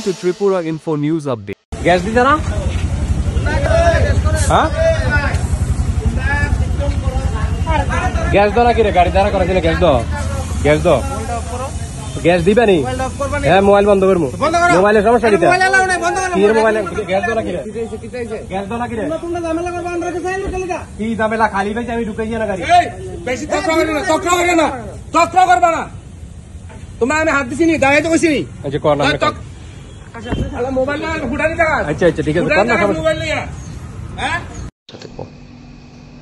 to Tripura Info News Update. Gas দিতে না হ্যাঁ গ্যাস দাও নাকি রে গাড়ি দাঁড়া করা ছিল গ্যাস দাও গ্যাস দিবে নি হ্যাঁ মোবাইল বন্ধ করবো মোবাইলের সমস্যা কিটা কি মোবাইল গ্যাস দাও নাকি রে গ্যাস দাও নাকি রে কি ঝামেলা খালি ভাই আমি ঢুকাই না গাড়ি বেশি তক্র করবা না তোমরা আমি হাত দিছি নি দাঁড়াই তো কইছি নি আচ্ছা কর না মোবাইল না হুডানি টাকা আচ্ছা ঠিক আছে কর না মোবাইল লইয়া হ্যাঁ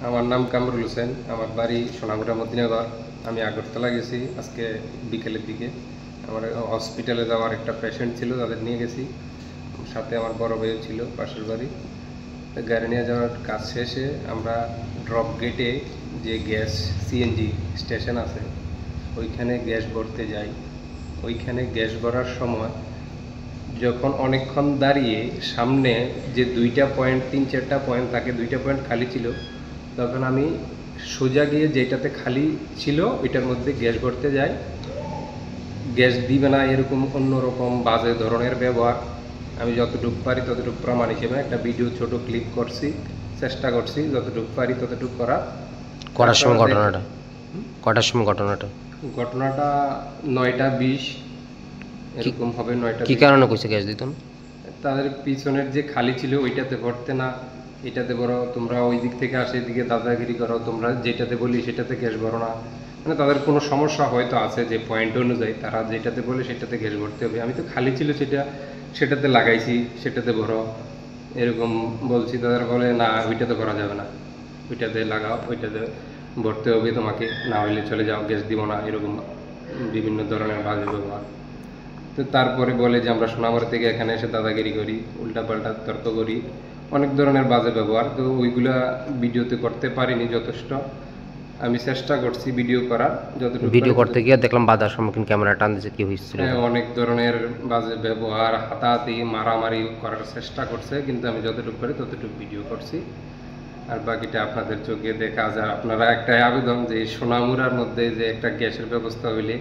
আমার নাম কামরুল হোসেন, আমার বাড়ি সোনামুড়া মদিনাগর। আমি আগরতলা গেছি আজকে বিকেলের দিকে। আমার হসপিটালে যাওয়ার একটা পেশেন্ট ছিল, তাদের নিয়ে গেছি। সাথে আমার বড় ভাইও ছিল পাশের বাড়ি। গাড়ি নিয়ে যাওয়ার কাজ শেষে আমরা ড্রপ গেটে যে গ্যাস সিএনজি স্টেশন আছে ওইখানে গ্যাস ভরতে যাই। ওইখানে গ্যাস ভরার সময় যখন অনেকক্ষণ দাঁড়িয়ে সামনে যে 2টা পয়েন্ট 3-4টা পয়েন্ট থাকে, 2টা পয়েন্ট খালি ছিল, তখন আমি সোজা গিয়ে যেটাতে খালি ছিল ওইটার মধ্যে গ্যাস ভরতে যাই। গ্যাস দিবে না এরকম অন্যরকম বাজে ধরনের ব্যবহার। আমি যতটুকু পারি ততটুকু প্রমাণ হিসেবে একটা ভিডিও ছোট ক্লিপ করছি, চেষ্টা করছি যতটুকু পারি ততটুকু করার সময় ঘটনাটা 9টা 20 এরকম হবে। 9টা কি কারণে কইছে গ্যাস দিত না? তাদের পিছনের যে খালি ছিল ওইটাতে ভরতে না, এটাতে ভরো, তোমরা ওই দিক থেকে আসে এদিকে দাদাগিরি করো, তোমরা যেটাতে বলি সেটাতে গ্যাস ভরো না। মানে তাদের কোনো সমস্যা হয়তো আছে যে পয়েন্ট অনুযায়ী তারা যেটাতে বলে সেটাতে গ্যাস ভরতে হবে। আমি তো খালি ছিল সেটাতে লাগাইছি, সেটাতে ভরো এরকম বলছি। তাদের বলে না ওইটাতে ভরা যাবে না, ওইটাতে লাগাও, ওইটাতে ভরতে হবে তোমাকে, না হইলে চলে যাও, গ্যাস দিব না, এরকম বিভিন্ন ধরনের বাজে ব্যবহার। তো তারপরে বলে যে আমরা সোনামুড়া থেকে এখানে এসে দাদাগিরি করি, উল্টাপাল্টা তর্ক করি, অনেক ধরনের বাজে ব্যবহার। তো ওইগুলা ভিডিওতে করতে পারিনি যথেষ্ট। আমি চেষ্টা করছি ভিডিও করার, যতটুকু ভিডিও করতে গিয়ে দেখলাম বাধার সম্মুখীন, ক্যামেরা টান দিয়েছে, কি হয়েছিল? অনেক ধরনের বাজে ব্যবহার, হাতাহাতি, মারামারি করার চেষ্টা করছে, কিন্তু আমি যতটুকু পারি ততটুকু ভিডিও করছি। আর বাকিটা আপনাদের চোখে দেখা যায়। আপনারা একটা আবেদন যে সোনামুড়ার মধ্যে যে একটা গ্যাসের ব্যবস্থা হইলে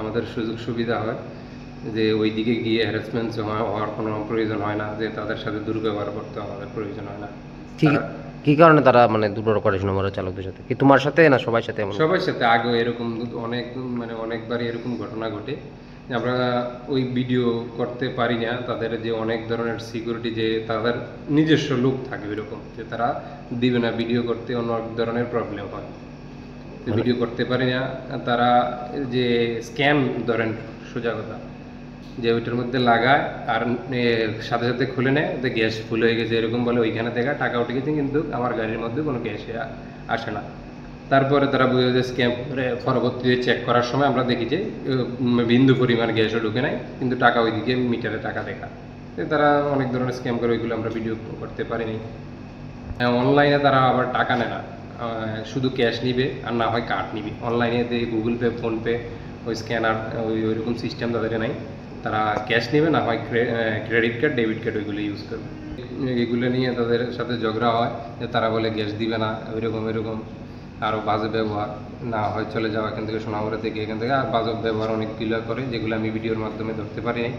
আমাদের সুযোগ সুবিধা হয়, যে ওই দিকে গিয়ে হ্যারাসমেন্ট হওয়ার কোনো প্রয়োজন হয় না, যে তাদের সাথে দুর্ব্যবহার করতে আমাদের প্রয়োজন হয় না। কি কারণে তারা মানে দুর্ব্যবহার করে সোনামুড়া চালকদের সাথে? কি তোমার সাথে না সবার সাথে? সবার সাথে। আগে এরকম অনেকবারই এরকম ঘটনা ঘটে। আমরা ওই ভিডিও করতে পারি না, তাদের যে অনেক ধরনের সিকিউরিটি, যে তাদের নিজস্ব লোক থাকে এরকম, যে তারা দিবে না ভিডিও করতে, অনেক ধরনের প্রবলেম হয়, ভিডিও করতে পারি না। তারা যে স্ক্যাম ধরেন, সোজা কথা, যে ওইটার মধ্যে লাগায় আর সাথে সাথে খুলে নেয়, যে গ্যাস ফুল হয়ে গেছে এরকম বলে, ওইখানে দেখা টাকা উঠে গেছে, কিন্তু আমার গাড়ির মধ্যে কোনো গ্যাস আসে না। তারপরে তারা বুঝে যে স্ক্যাম করে। পরবর্তীতে চেক করার সময় আমরা দেখি যে বিন্দু পরিমাণ গ্যাসও ঢুকে নেয়, কিন্তু টাকা ওইদিকে মিটারে টাকা দেখা। তারা অনেক ধরনের স্ক্যাম করে, ওইগুলো আমরা ভিডিও করতে পারিনি। অনলাইনে তারা আবার টাকা নেয় না, শুধু ক্যাশ নিবে আর না হয় কার্ড নিবে। অনলাইনে গুগল পে, ফোনপে, ওই স্ক্যানার ওইরকম সিস্টেম তাদের নাই। তারা ক্যাশ নেবে, না হয় ক্রেডিট কার্ড, ডেবিট কার্ড, ওইগুলো ইউজ করবে। এগুলো নিয়ে তাদের সাথে ঝগড়া হয়, যে তারা বলে গ্যাস দিবে না, এরকম আরও বাজে ব্যবহার, না হয় চলে যাওয়া এখান থেকে, সোনামুড়া থেকে, এখান থেকে। আর বাজে ব্যবহার অনেকগুলো করে, যেগুলো আমি ভিডিওর মাধ্যমে ধরতে পারিনি।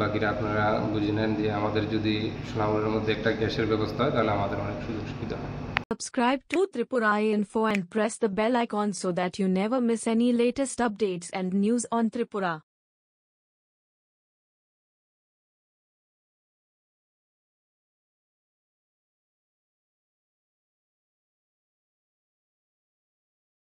বাকিরা আপনারা বুঝে নেন যে আমাদের যদি সোনামুড়ার মধ্যে একটা গ্যাসের ব্যবস্থা হয় তাহলে আমাদের অনেক সুযোগ সুবিধা হয়। Subscribe to Tripura Info and press the bell icon so that you never miss any latest updates and news on Tripura.